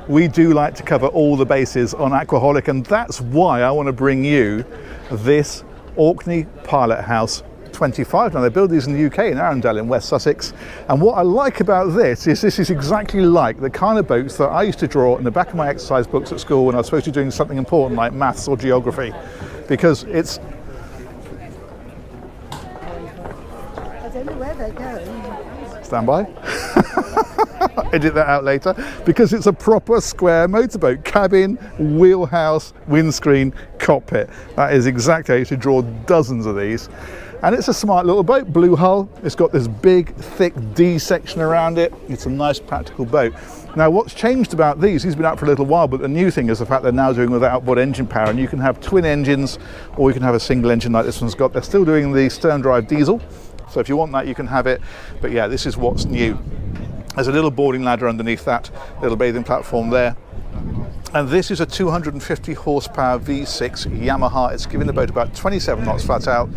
we do like to cover all the bases on Aquaholic, and that's why I want to bring you this Orkney Pilothouse 25. Now, they build these in the UK, in Arundel in West Sussex, and what I like about this is exactly like the kind of boats that I used to draw in the back of my exercise books at school when I was supposed to be doing something important like maths or geography, because it's... I don't know where they're going. Stand by. Edit that out later, because it's a proper square motorboat. Cabin, wheelhouse, windscreen, cockpit. That is exactly how you should draw dozens of these. And it's a smart little boat, blue hull. It's got this big, thick D section around it. It's a nice, practical boat. Now, what's changed about these has been out for a little while, but the new thing is the fact they're now doing with outboard engine power, and you can have twin engines, or you can have a single engine like this one's got. They're still doing the stern drive diesel, so if you want that, you can have it. But yeah, this is what's new. There's a little boarding ladder underneath that little bathing platform there. And this is a 250 horsepower V6 Yamaha. It's giving the boat about 27 knots flat out,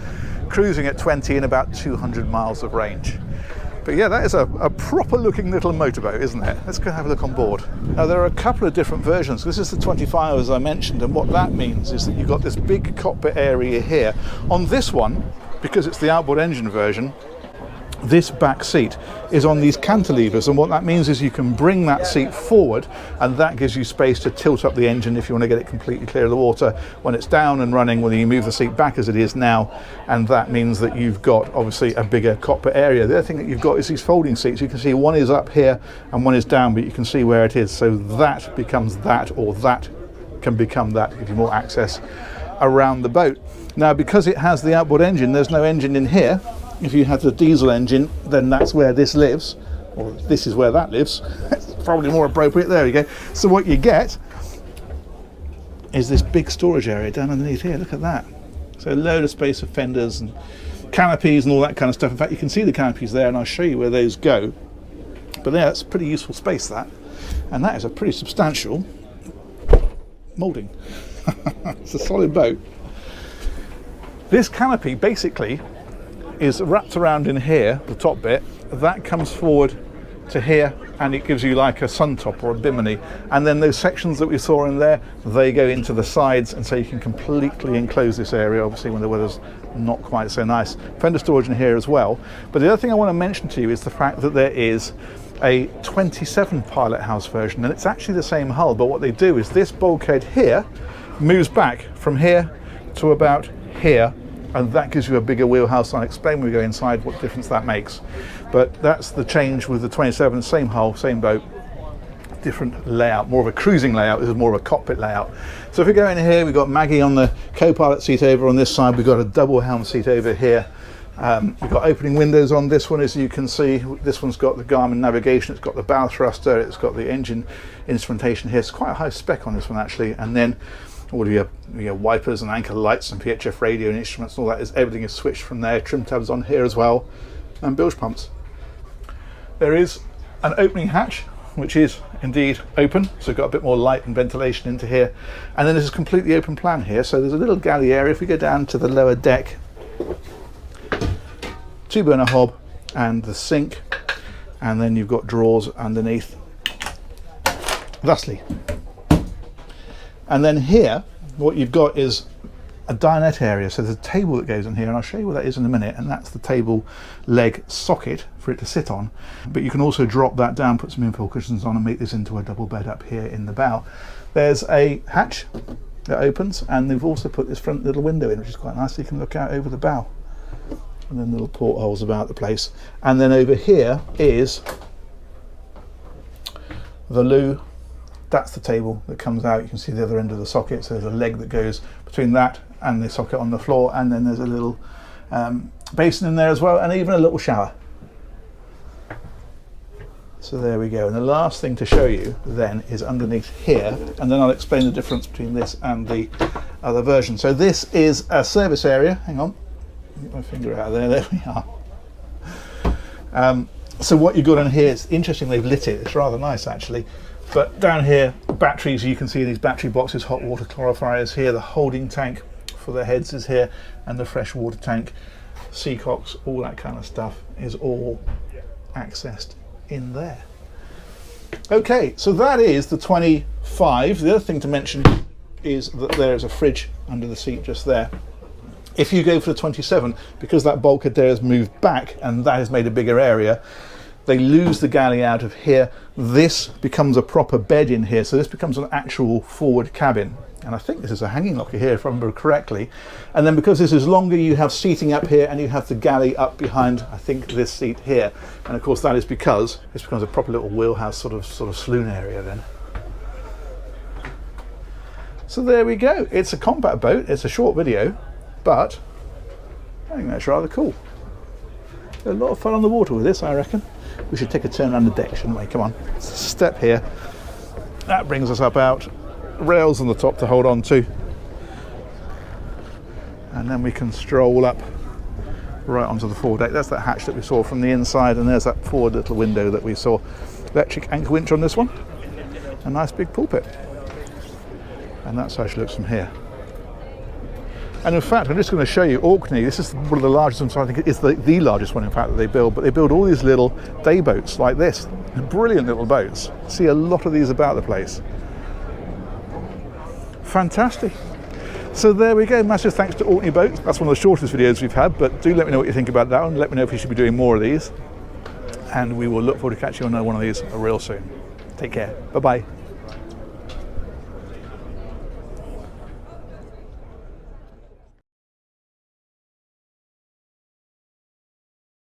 cruising at 20 in about 200 miles of range. But yeah, that is a proper looking little motorboat, isn't it? Let's go have a look on board. Now, there are a couple of different versions. This is the 25, as I mentioned, and what that means is that you've got this big cockpit area here. On this one, because it's the outboard engine version, this back seat is on these cantilevers, and what that means is you can bring that seat forward, and that gives you space to tilt up the engine if you want to get it completely clear of the water when it's down and running, when you move the seat back as it is now, and that means that you've got obviously a bigger cockpit area. The other thing that you've got is these folding seats. You can see one is up here and one is down, but you can see where it is, so that becomes that, or that can become that, to give you more access around the boat. Now, because it has the outboard engine, there's no engine in here. If you have the diesel engine, then that's where this lives, or this is where that lives. It's probably more appropriate. There we go. So what you get is this big storage area down underneath here. Look at that. So a load of space for fenders and canopies and all that kind of stuff. In fact, you can see the canopies there, and I'll show you where those go. But yeah, it's pretty useful space, that. And that is a pretty substantial moulding. It's a solid boat. This canopy basically is wrapped around in here, the top bit, that comes forward to here, and it gives you like a sun top or a bimini, and then those sections that we saw in there, they go into the sides, and so you can completely enclose this area, obviously when the weather's not quite so nice. Fender storage in here as well. But the other thing I want to mention to you is the fact that there is a 27 Pilothouse version, and it's actually the same hull, but what they do is this bulkhead here moves back from here to about here, and that gives you a bigger wheelhouse. I'll explain when we go inside what difference that makes. But that's the change with the 27, same hull, same boat, different layout, more of a cruising layout. This is more of a cockpit layout. So if we go in here, we've got Maggie on the co-pilot seat over on this side, we've got a double helm seat over here. We've got opening windows on this one, as you can see. This one's got the Garmin navigation, it's got the bow thruster, it's got the engine instrumentation here. It's quite a high spec on this one actually, and then all of your wipers and anchor lights and VHF radio and instruments and all that, everything is switched from there. Trim tabs on here as well, and bilge pumps. There is an opening hatch, which is indeed open, so we've got a bit more light and ventilation into here, and then this is completely open plan here. So there's a little galley area. If we go down to the lower deck, 2-burner hob and the sink, and then you've got drawers underneath thusly. And then here, what you've got is a dinette area. So there's a table that goes in here, and I'll show you what that is in a minute, and that's the table leg socket for it to sit on. But you can also drop that down, put some infill cushions on, and make this into a double bed up here in the bow. There's a hatch that opens, and they've also put this front little window in, which is quite nice, so you can look out over the bow. And then little portholes about the place. And then over here is the loo. That's the table that comes out. You can see the other end of the socket, so there's a leg that goes between that and the socket on the floor, and then there's a little basin in there as well, and even a little shower. So there we go. And the last thing to show you then is underneath here, and then I'll explain the difference between this and the other version. So this is a service area. Hang on, get my finger out of there. There we are. So what you've got in here, it's interesting, they've lit it. It's rather nice actually. But down here, batteries, you can see these battery boxes, hot water clarifiers here, the holding tank for the heads is here, and the fresh water tank, seacocks, all that kind of stuff is all accessed in there. Okay, so that is the 25. The other thing to mention is that there is a fridge under the seat just there. If you go for the 27, because that bulkhead there has moved back and that has made a bigger area, they lose the galley out of here. This becomes a proper bed in here, so this becomes an actual forward cabin. And I think this is a hanging locker here, if I remember correctly. And then because this is longer, you have seating up here and you have the galley up behind, I think, this seat here. And of course that is because this becomes a proper little wheelhouse sort of saloon area then. So there we go. It's a compact boat. It's a short video, but I think that's rather cool. A lot of fun on the water with this, I reckon. We should take a turn around the deck, shouldn't we? Come on. Step here. That brings us up out. Rails on the top to hold on to. And then we can stroll up right onto the forward deck. That's that hatch that we saw from the inside, and there's that forward little window that we saw. Electric anchor winch on this one. A nice big pulpit. And that's how she looks from here. And in fact, I'm just going to show you Orkney. This is one of the largest ones. I think it's the largest one, in fact, that they build. But they build all these little day boats like this. Brilliant little boats. See a lot of these about the place. Fantastic. So there we go. Massive thanks to Orkney Boats. That's one of the shortest videos we've had. But do let me know what you think about that one. Let me know if you should be doing more of these. And we will look forward to catching you on another one of these real soon. Take care. Bye-bye.